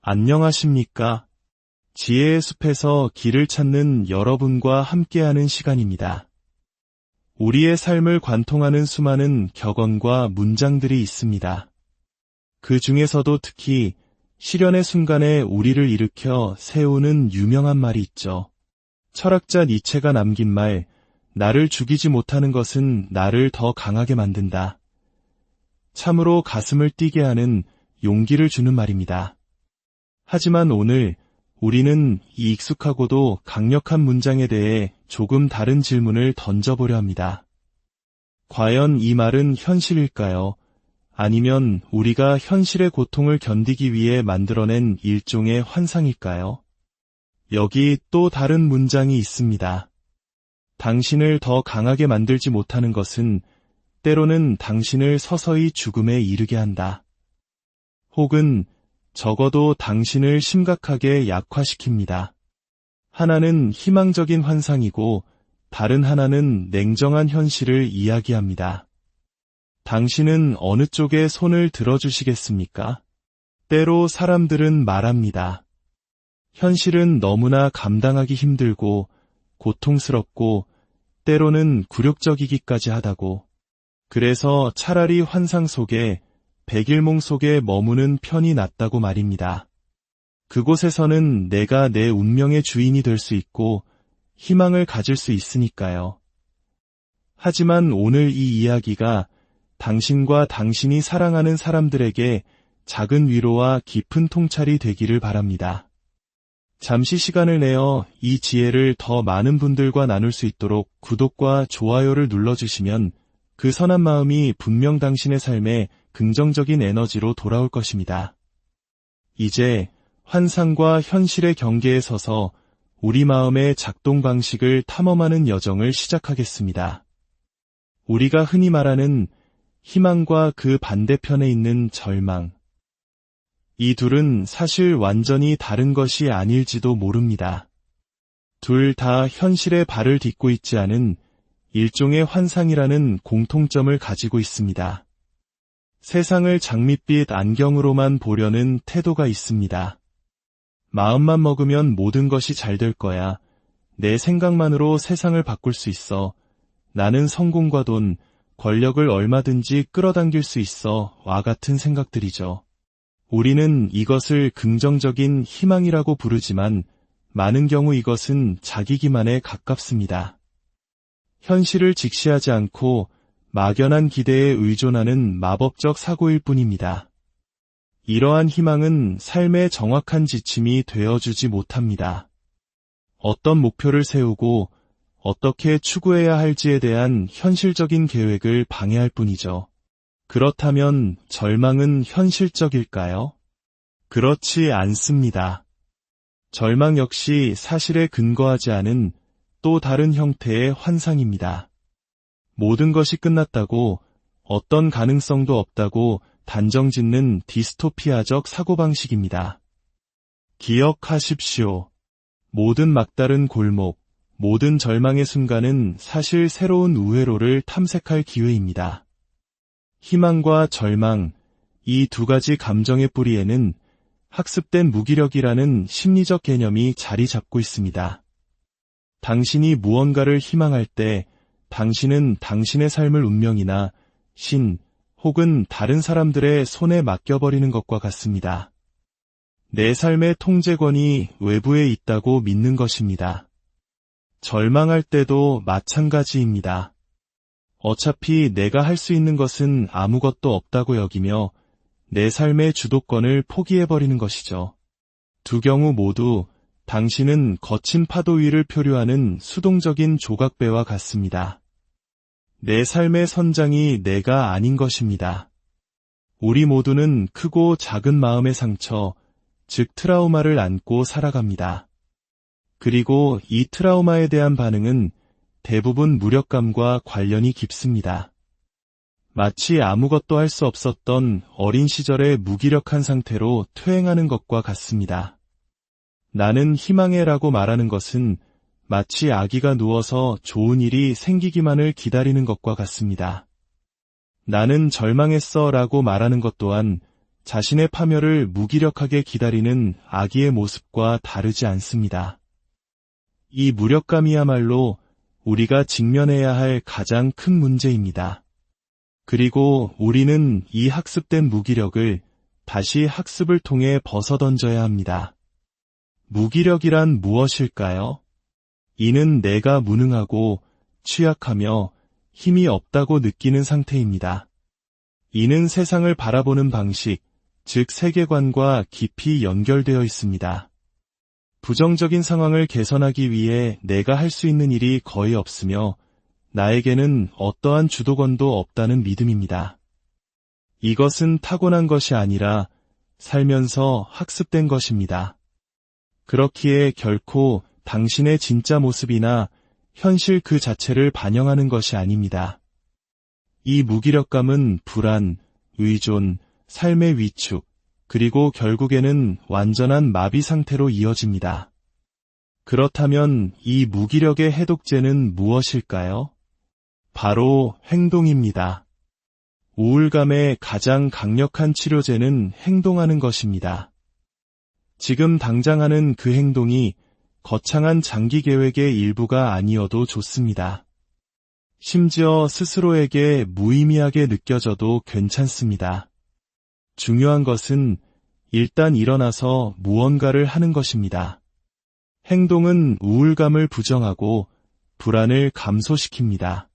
안녕하십니까? 지혜의 숲에서 길을 찾는 여러분과 함께하는 시간입니다. 우리의 삶을 관통하는 수많은 격언과 문장들이 있습니다. 그 중에서도 특히 시련의 순간에 우리를 일으켜 세우는 유명한 말이 있죠. 철학자 니체가 남긴 말, 나를 죽이지 못하는 것은 나를 더 강하게 만든다. 참으로 가슴을 뛰게 하는 용기를 주는 말입니다. 하지만 오늘 우리는 이 익숙하고도 강력한 문장에 대해 조금 다른 질문을 던져보려 합니다. 과연 이 말은 현실일까요? 아니면 우리가 현실의 고통을 견디기 위해 만들어낸 일종의 환상일까요? 여기 또 다른 문장이 있습니다. 당신을 더 강하게 만들지 못하는 것은 때로는 당신을 서서히 죽음에 이르게 한다. 혹은 적어도 당신을 심각하게 약화시킵니다. 하나는 희망적인 환상이고 다른 하나는 냉정한 현실을 이야기합니다. 당신은 어느 쪽에 손을 들어주시겠습니까? 때로 사람들은 말합니다. 현실은 너무나 감당하기 힘들고 고통스럽고 때로는 굴욕적이기까지 하다고. 그래서 차라리 환상 속에 백일몽 속에 머무는 편이 낫다고 말입니다. 그곳에서는 내가 내 운명의 주인이 될 수 있고 희망을 가질 수 있으니까요. 하지만 오늘 이 이야기가 당신과 당신이 사랑하는 사람들에게 작은 위로와 깊은 통찰이 되기를 바랍니다. 잠시 시간을 내어 이 지혜를 더 많은 분들과 나눌 수 있도록 구독과 좋아요를 눌러주시면 그 선한 마음이 분명 당신의 삶에 긍정적인 에너지로 돌아올 것입니다. 이제 환상과 현실의 경계에 서서 우리 마음의 작동 방식을 탐험하는 여정을 시작하겠습니다. 우리가 흔히 말하는 희망과 그 반대편에 있는 절망. 이 둘은 사실 완전히 다른 것이 아닐지도 모릅니다. 둘 다 현실에 발을 딛고 있지 않은 일종의 환상이라는 공통점을 가지고 있습니다. 세상을 장밋빛 안경으로만 보려는 태도가 있습니다. 마음만 먹으면 모든 것이 잘 될 거야. 내 생각만으로 세상을 바꿀 수 있어. 나는 성공과 돈, 권력을 얼마든지 끌어당길 수 있어. 와 같은 생각들이죠. 우리는 이것을 긍정적인 희망이라고 부르지만 많은 경우 이것은 자기 기만에 가깝습니다. 현실을 직시하지 않고 막연한 기대에 의존하는 마법적 사고일 뿐입니다. 이러한 희망은 삶의 정확한 지침이 되어주지 못합니다. 어떤 목표를 세우고 어떻게 추구해야 할지에 대한 현실적인 계획을 방해할 뿐이죠. 그렇다면 절망은 현실적일까요? 그렇지 않습니다. 절망 역시 사실에 근거하지 않은 또 다른 형태의 환상입니다. 모든 것이 끝났다고, 어떤 가능성도 없다고 단정짓는 디스토피아적 사고방식입니다. 기억하십시오. 모든 막다른 골목, 모든 절망의 순간은 사실 새로운 우회로를 탐색할 기회입니다. 희망과 절망, 이 두 가지 감정의 뿌리에는 학습된 무기력이라는 심리적 개념이 자리 잡고 있습니다. 당신이 무언가를 희망할 때 당신은 당신의 삶을 운명이나 신 혹은 다른 사람들의 손에 맡겨버리는 것과 같습니다. 내 삶의 통제권이 외부에 있다고 믿는 것입니다. 절망할 때도 마찬가지입니다. 어차피 내가 할 수 있는 것은 아무것도 없다고 여기며 내 삶의 주도권을 포기해버리는 것이죠. 두 경우 모두 당신은 거친 파도 위를 표류하는 수동적인 조각배와 같습니다. 내 삶의 선장이 내가 아닌 것입니다. 우리 모두는 크고 작은 마음의 상처, 즉 트라우마를 안고 살아갑니다. 그리고 이 트라우마에 대한 반응은 대부분 무력감과 관련이 깊습니다. 마치 아무것도 할 수 없었던 어린 시절의 무기력한 상태로 퇴행하는 것과 같습니다. 나는 희망해라고 말하는 것은 마치 아기가 누워서 좋은 일이 생기기만을 기다리는 것과 같습니다. 나는 절망했어 라고 말하는 것 또한 자신의 파멸을 무기력하게 기다리는 아기의 모습과 다르지 않습니다. 이 무력감이야말로 우리가 직면해야 할 가장 큰 문제입니다. 그리고 우리는 이 학습된 무기력을 다시 학습을 통해 벗어던져야 합니다. 무기력이란 무엇일까요? 이는 내가 무능하고 취약하며 힘이 없다고 느끼는 상태입니다. 이는 세상을 바라보는 방식, 즉 세계관과 깊이 연결되어 있습니다. 부정적인 상황을 개선하기 위해 내가 할 수 있는 일이 거의 없으며 나에게는 어떠한 주도권도 없다는 믿음입니다. 이것은 타고난 것이 아니라 살면서 학습된 것입니다. 그렇기에 결코 당신의 진짜 모습이나 현실 그 자체를 반영하는 것이 아닙니다. 이 무기력감은 불안, 의존, 삶의 위축, 그리고 결국에는 완전한 마비 상태로 이어집니다. 그렇다면 이 무기력의 해독제는 무엇일까요? 바로 행동입니다. 우울감의 가장 강력한 치료제는 행동하는 것입니다. 지금 당장 하는 그 행동이 거창한 장기 계획의 일부가 아니어도 좋습니다. 심지어 스스로에게 무의미하게 느껴져도 괜찮습니다. 중요한 것은 일단 일어나서 무언가를 하는 것입니다. 행동은 우울감을 부정하고 불안을 감소시킵니다.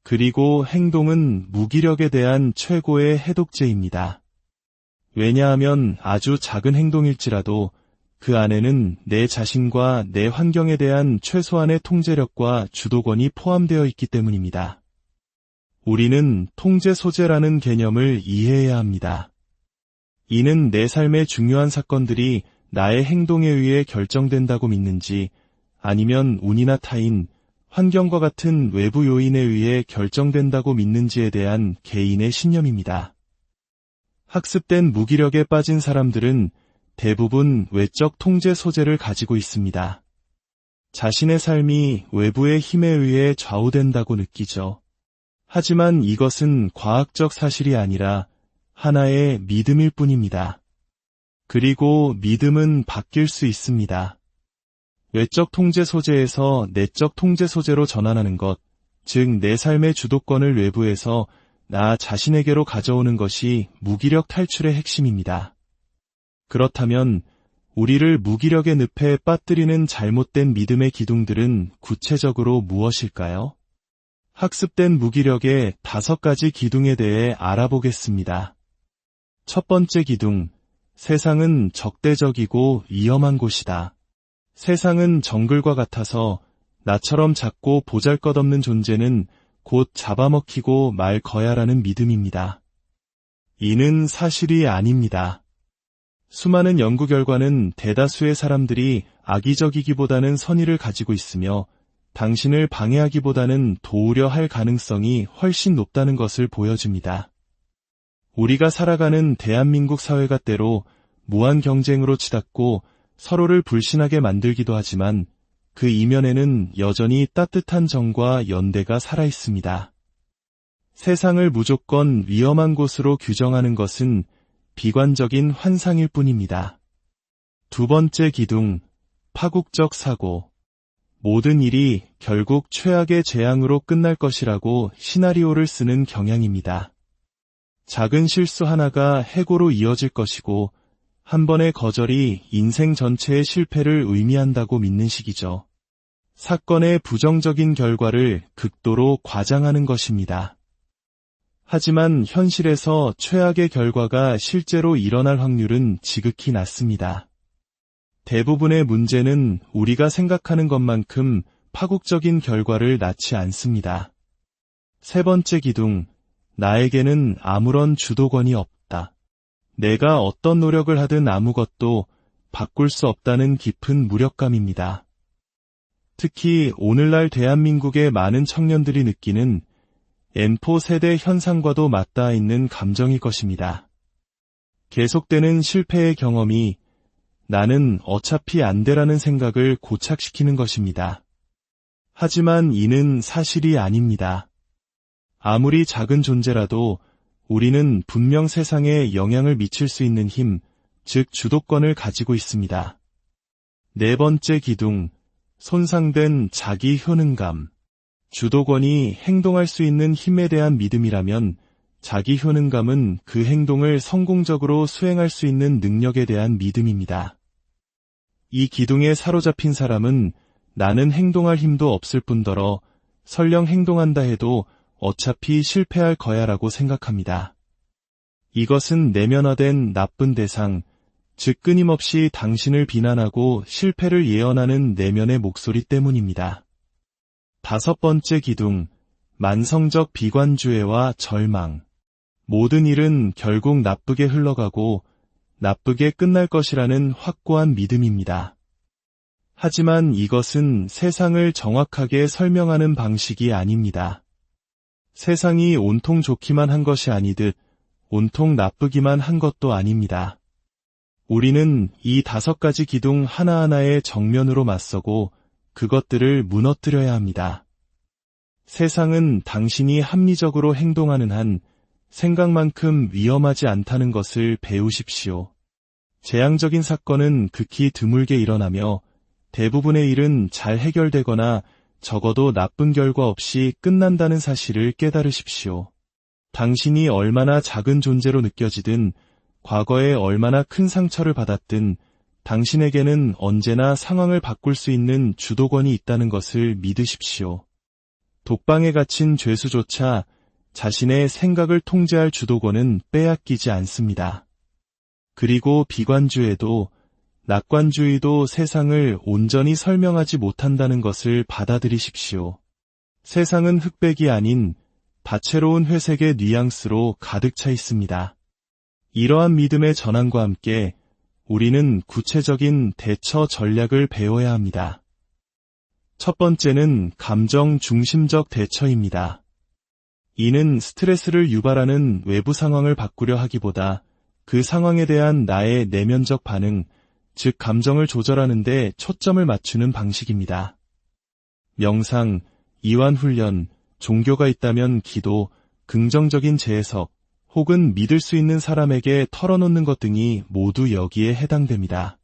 그리고 행동은 무기력에 대한 최고의 해독제입니다. 왜냐하면 아주 작은 행동일지라도 그 안에는 내 자신과 내 환경에 대한 최소한의 통제력과 주도권이 포함되어 있기 때문입니다. 우리는 통제 소재라는 개념을 이해해야 합니다. 이는 내 삶의 중요한 사건들이 나의 행동에 의해 결정된다고 믿는지 아니면 운이나 타인, 환경과 같은 외부 요인에 의해 결정된다고 믿는지에 대한 개인의 신념입니다. 학습된 무기력에 빠진 사람들은 대부분 외적 통제 소재를 가지고 있습니다. 자신의 삶이 외부의 힘에 의해 좌우된다고 느끼죠. 하지만 이것은 과학적 사실이 아니라 하나의 믿음일 뿐입니다. 그리고 믿음은 바뀔 수 있습니다. 외적 통제 소재에서 내적 통제 소재로 전환하는 것, 즉 내 삶의 주도권을 외부에서 나 자신에게로 가져오는 것이 무기력 탈출의 핵심입니다. 그렇다면 우리를 무기력의 늪에 빠뜨리는 잘못된 믿음의 기둥들은 구체적으로 무엇일까요? 학습된 무기력의 5가지 기둥에 대해 알아보겠습니다. 첫 번째 기둥, 세상은 적대적이고 위험한 곳이다. 세상은 정글과 같아서 나처럼 작고 보잘것없는 존재는 곧 잡아먹히고 말 거야라는 믿음입니다. 이는 사실이 아닙니다. 수많은 연구 결과는 대다수의 사람들이 악의적이기보다는 선의를 가지고 있으며 당신을 방해하기보다는 도우려 할 가능성이 훨씬 높다는 것을 보여줍니다. 우리가 살아가는 대한민국 사회가 때로 무한 경쟁으로 치닫고 서로를 불신하게 만들기도 하지만 그 이면에는 여전히 따뜻한 정과 연대가 살아있습니다. 세상을 무조건 위험한 곳으로 규정하는 것은 비관적인 환상일 뿐입니다. 두 번째 기둥, 파국적 사고. 모든 일이 결국 최악의 재앙으로 끝날 것이라고 시나리오를 쓰는 경향입니다. 작은 실수 하나가 해고로 이어질 것이고 한 번의 거절이 인생 전체의 실패를 의미한다고 믿는 식이죠. 사건의 부정적인 결과를 극도로 과장하는 것입니다. 하지만 현실에서 최악의 결과가 실제로 일어날 확률은 지극히 낮습니다. 대부분의 문제는 우리가 생각하는 것만큼 파국적인 결과를 낳지 않습니다. 세 번째 기둥, 나에게는 아무런 주도권이 없다. 내가 어떤 노력을 하든 아무것도 바꿀 수 없다는 깊은 무력감입니다. 특히 오늘날 대한민국의 많은 청년들이 느끼는 N4 세대 현상과도 맞닿아 있는 감정일 것입니다. 계속되는 실패의 경험이 나는 어차피 안 되라는 생각을 고착시키는 것입니다. 하지만 이는 사실이 아닙니다. 아무리 작은 존재라도 우리는 분명 세상에 영향을 미칠 수 있는 힘, 즉 주도권을 가지고 있습니다. 네 번째 기둥, 손상된 자기 효능감. 주도권이 행동할 수 있는 힘에 대한 믿음이라면 자기 효능감은 그 행동을 성공적으로 수행할 수 있는 능력에 대한 믿음입니다. 이 기둥에 사로잡힌 사람은 나는 행동할 힘도 없을 뿐더러 설령 행동한다 해도 어차피 실패할 거야라고 생각합니다. 이것은 내면화된 나쁜 대상, 즉 끊임없이 당신을 비난하고 실패를 예언하는 내면의 목소리 때문입니다. 다섯 번째 기둥, 만성적 비관주의와 절망. 모든 일은 결국 나쁘게 흘러가고 나쁘게 끝날 것이라는 확고한 믿음입니다. 하지만 이것은 세상을 정확하게 설명하는 방식이 아닙니다. 세상이 온통 좋기만 한 것이 아니듯 온통 나쁘기만 한 것도 아닙니다. 우리는 이 다섯 가지 기둥 하나하나의 정면으로 맞서고 그것들을 무너뜨려야 합니다. 세상은 당신이 합리적으로 행동하는 한 생각만큼 위험하지 않다는 것을 배우십시오. 재앙적인 사건은 극히 드물게 일어나며 대부분의 일은 잘 해결되거나 적어도 나쁜 결과 없이 끝난다는 사실을 깨달으십시오. 당신이 얼마나 작은 존재로 느껴지든 과거에 얼마나 큰 상처를 받았든 당신에게는 언제나 상황을 바꿀 수 있는 주도권이 있다는 것을 믿으십시오. 독방에 갇힌 죄수조차 자신의 생각을 통제할 주도권은 빼앗기지 않습니다. 그리고 비관주의도 낙관주의도 세상을 온전히 설명하지 못한다는 것을 받아들이십시오. 세상은 흑백이 아닌 다채로운 회색의 뉘앙스로 가득 차 있습니다. 이러한 믿음의 전환과 함께 우리는 구체적인 대처 전략을 배워야 합니다. 첫 번째는 감정 중심적 대처입니다. 이는 스트레스를 유발하는 외부 상황을 바꾸려 하기보다 그 상황에 대한 나의 내면적 반응, 즉 감정을 조절하는 데 초점을 맞추는 방식입니다. 명상, 이완훈련, 종교가 있다면 기도, 긍정적인 재해석, 혹은 믿을 수 있는 사람에게 털어놓는 것 등이 모두 여기에 해당됩니다.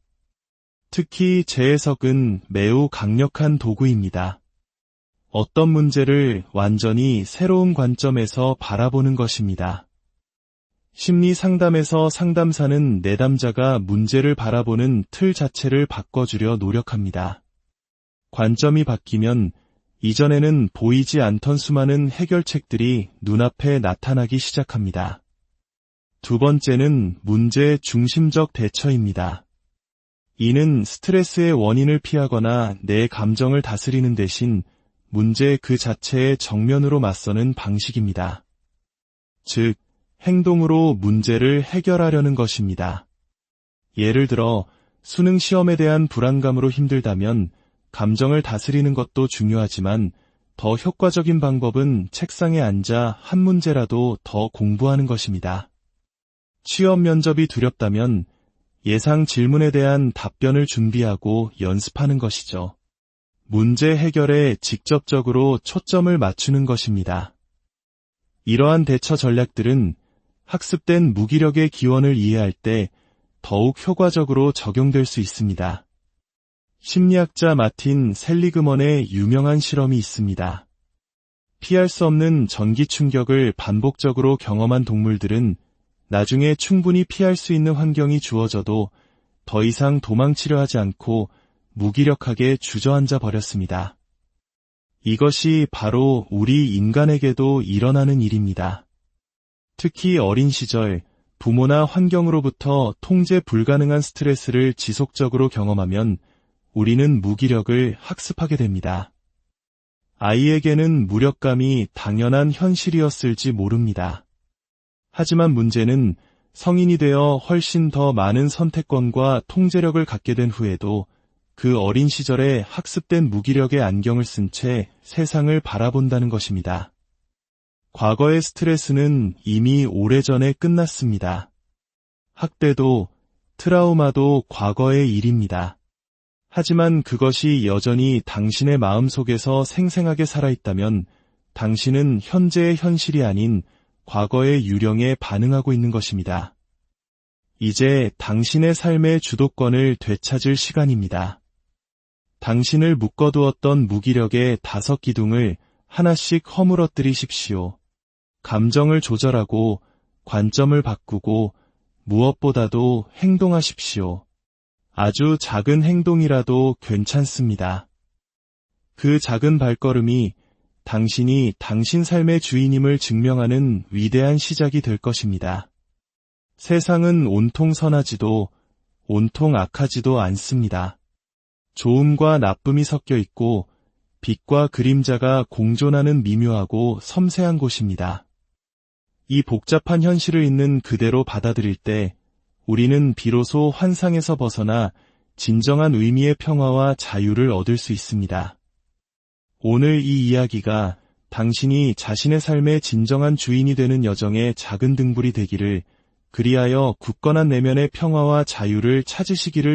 특히 재해석은 매우 강력한 도구입니다. 어떤 문제를 완전히 새로운 관점에서 바라보는 것입니다. 심리 상담에서 상담사는 내담자가 문제를 바라보는 틀 자체를 바꿔주려 노력합니다. 관점이 바뀌면 이전에는 보이지 않던 수많은 해결책들이 눈앞에 나타나기 시작합니다. 두 번째는 문제 중심적 대처입니다. 이는 스트레스의 원인을 피하거나 내 감정을 다스리는 대신 문제 그 자체에 정면으로 맞서는 방식입니다. 즉, 행동으로 문제를 해결하려는 것입니다. 예를 들어, 수능 시험에 대한 불안감으로 힘들다면 감정을 다스리는 것도 중요하지만 더 효과적인 방법은 책상에 앉아 한 문제라도 더 공부하는 것입니다. 취업 면접이 두렵다면 예상 질문에 대한 답변을 준비하고 연습하는 것이죠. 문제 해결에 직접적으로 초점을 맞추는 것입니다. 이러한 대처 전략들은 학습된 무기력의 기원을 이해할 때 더욱 효과적으로 적용될 수 있습니다. 심리학자 마틴 셀리그먼의 유명한 실험이 있습니다. 피할 수 없는 전기 충격을 반복적으로 경험한 동물들은 나중에 충분히 피할 수 있는 환경이 주어져도 더 이상 도망치려 하지 않고 무기력하게 주저앉아 버렸습니다. 이것이 바로 우리 인간에게도 일어나는 일입니다. 특히 어린 시절 부모나 환경으로부터 통제 불가능한 스트레스를 지속적으로 경험하면 우리는 무기력을 학습하게 됩니다. 아이에게는 무력감이 당연한 현실이었을지 모릅니다. 하지만 문제는 성인이 되어 훨씬 더 많은 선택권과 통제력을 갖게 된 후에도 그 어린 시절에 학습된 무기력의 안경을 쓴 채 세상을 바라본다는 것입니다. 과거의 스트레스는 이미 오래전에 끝났습니다. 학대도 트라우마도 과거의 일입니다. 하지만 그것이 여전히 당신의 마음속에서 생생하게 살아있다면 당신은 현재의 현실이 아닌 과거의 유령에 반응하고 있는 것입니다. 이제 당신의 삶의 주도권을 되찾을 시간입니다. 당신을 묶어두었던 무기력의 5기둥을 하나씩 허물어뜨리십시오. 감정을 조절하고 관점을 바꾸고 무엇보다도 행동하십시오. 아주 작은 행동이라도 괜찮습니다. 그 작은 발걸음이 당신이 당신 삶의 주인임을 증명하는 위대한 시작이 될 것입니다. 세상은 온통 선하지도 온통 악하지도 않습니다. 좋음과 나쁨이 섞여 있고 빛과 그림자가 공존하는 미묘하고 섬세한 곳입니다. 이 복잡한 현실을 있는 그대로 받아들일 때 우리는 비로소 환상에서 벗어나 진정한 의미의 평화와 자유를 얻을 수 있습니다. 오늘 이 이야기가 당신이 자신의 삶의 진정한 주인이 되는 여정의 작은 등불이 되기를, 그리하여 굳건한 내면의 평화와 자유를 찾으시기를